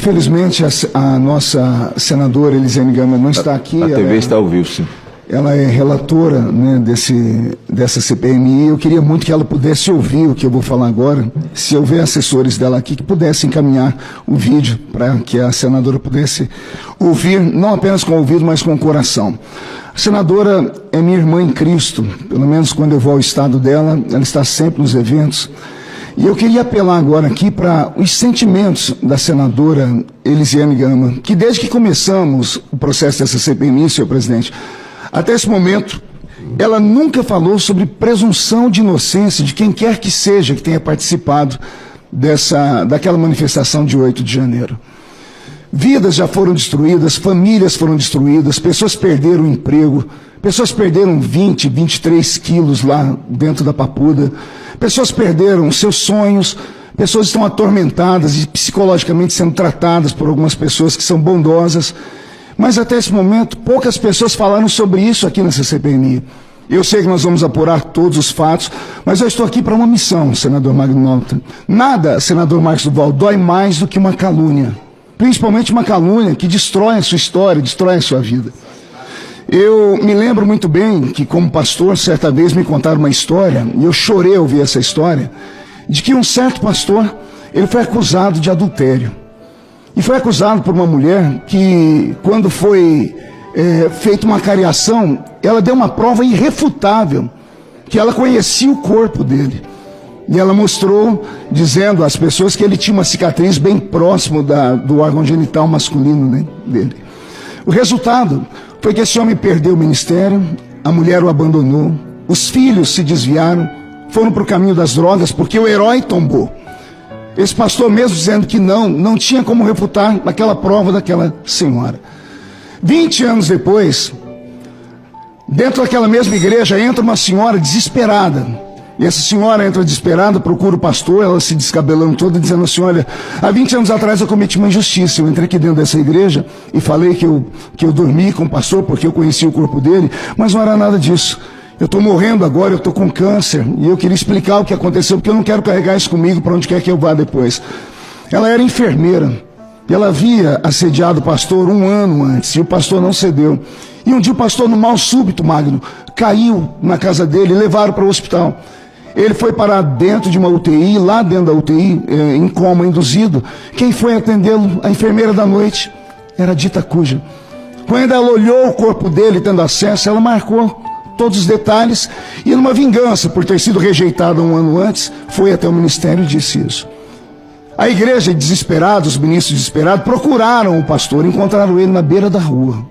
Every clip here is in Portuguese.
Infelizmente, a nossa senadora Elisiane Gama não está aqui. A TV está ao vivo, sim. Ela é relatora, né, dessa CPMI. Eu queria muito que ela pudesse ouvir o que eu vou falar agora. Se houver assessores dela aqui que pudessem encaminhar o vídeo para que a senadora pudesse ouvir, não apenas com o ouvido, mas com o coração. A senadora é minha irmã em Cristo. Pelo menos quando eu vou ao estado dela, ela está sempre nos eventos. E eu queria apelar agora aqui para os sentimentos da senadora Elisiane Gama, que desde que começamos o processo dessa CPMI, senhor presidente, até esse momento, ela nunca falou sobre presunção de inocência de quem quer que seja que tenha participado daquela manifestação de 8 de janeiro. Vidas já foram destruídas, famílias foram destruídas, pessoas perderam o emprego, pessoas perderam 20, 23 quilos lá dentro da Papuda, pessoas perderam seus sonhos, pessoas estão atormentadas e psicologicamente sendo tratadas por algumas pessoas que são bondosas. Mas até esse momento, poucas pessoas falaram sobre isso aqui nessa CPMI. Eu sei que nós vamos apurar todos os fatos, mas eu estou aqui para uma missão, senador Magno Malta. Nada, senador Marcos Duval, dói mais do que uma calúnia. Principalmente uma calúnia que destrói a sua história, destrói a sua vida. Eu me lembro muito bem que, como pastor, certa vez me contaram uma história, e eu chorei ao ouvir essa história, de que um certo pastor, ele foi acusado de adultério. E foi acusado por uma mulher que, quando foi feita uma cariação, ela deu uma prova irrefutável, que ela conhecia o corpo dele. E ela mostrou, dizendo às pessoas que ele tinha uma cicatriz bem próximo do órgão genital masculino, né, dele. O resultado foi que esse homem perdeu o ministério, a mulher o abandonou, os filhos se desviaram, foram para o caminho das drogas, porque o herói tombou. Esse pastor mesmo dizendo que não tinha como refutar aquela prova daquela senhora. 20 anos depois, dentro daquela mesma igreja, entra uma senhora desesperada. E essa senhora entra desesperada, procura o pastor, ela se descabelando toda, dizendo assim: olha, há 20 anos atrás eu cometi uma injustiça. Eu entrei aqui dentro dessa igreja e falei que eu dormi com o pastor porque eu conhecia o corpo dele, mas não era nada disso. Eu estou morrendo agora, eu estou com câncer, e eu queria explicar o que aconteceu, porque eu não quero carregar isso comigo para onde quer que eu vá depois. Ela era enfermeira, e ela havia assediado o pastor 1 ano antes, e o pastor não cedeu. E um dia o pastor, no mal súbito, Magno, caiu na casa dele e levaram para o hospital. Ele foi parar dentro de uma UTI, lá dentro da UTI, em coma induzido. Quem foi atendê-lo? A enfermeira da noite, era a dita Cuja. Quando ela olhou o corpo dele, tendo acesso, ela marcou todos os detalhes, e numa vingança por ter sido rejeitada 1 ano antes, foi até o ministério e disse isso. A igreja, desesperada, os ministros desesperados, procuraram o pastor, encontraram ele na beira da rua,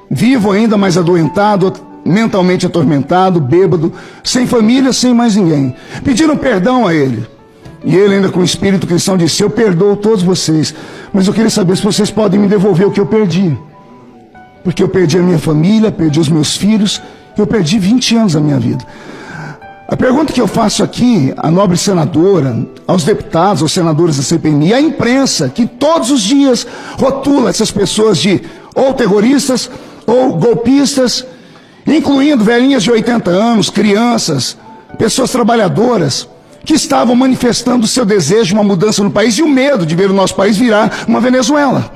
vivo ainda, mas adoentado, mentalmente atormentado, bêbado, sem família, sem mais ninguém. Pediram perdão a ele, e ele, ainda com o espírito cristão, disse: eu perdoo todos vocês, mas eu queria saber se vocês podem me devolver o que eu perdi, porque eu perdi a minha família, perdi os meus filhos, eu perdi 20 anos da minha vida. A pergunta que eu faço aqui à nobre senadora, aos deputados, aos senadores da CPMI, à imprensa, que todos os dias rotula essas pessoas de ou terroristas ou golpistas, incluindo velhinhas de 80 anos, crianças, pessoas trabalhadoras, que estavam manifestando o seu desejo de uma mudança no país e o medo de ver o nosso país virar uma Venezuela.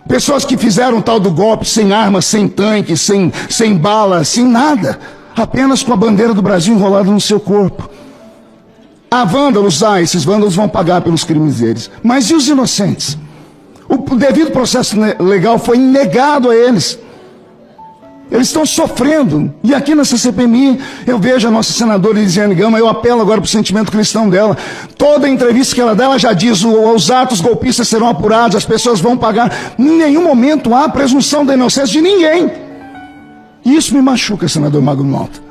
Pessoas que fizeram o tal do golpe sem armas, sem tanque, sem bala, sem nada, apenas com a bandeira do Brasil enrolada no seu corpo. Há vândalos, esses vândalos vão pagar pelos crimes deles. Mas e os inocentes? O devido processo legal foi negado a eles. Eles estão sofrendo. E aqui nessa CPMI, eu vejo a nossa senadora Elisiane Gama, eu apelo agora para o sentimento cristão dela. Toda entrevista que ela dá, ela já diz: os atos golpistas serão apurados, as pessoas vão pagar. Em nenhum momento há presunção da inocência de ninguém. E isso me machuca, senador Magno Malta.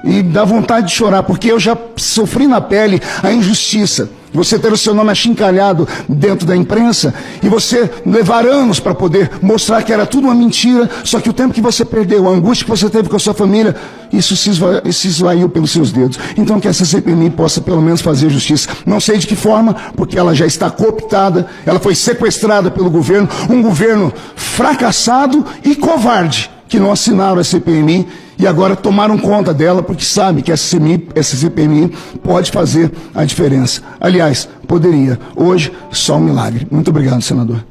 E dá vontade de chorar, porque eu já sofri na pele a injustiça. Você ter o seu nome achincalhado dentro da imprensa e você levar anos para poder mostrar que era tudo uma mentira, só que o tempo que você perdeu, a angústia que você teve com a sua família, isso se esvaiu pelos seus dedos. Então que essa CPMI possa pelo menos fazer justiça. Não sei de que forma, porque ela já está cooptada, ela foi sequestrada pelo governo, um governo fracassado e covarde, que não assinaram a CPMI E agora tomaram conta dela porque sabem que essa CPMI pode fazer a diferença. Aliás, poderia. Hoje, só um milagre. Muito obrigado, senador.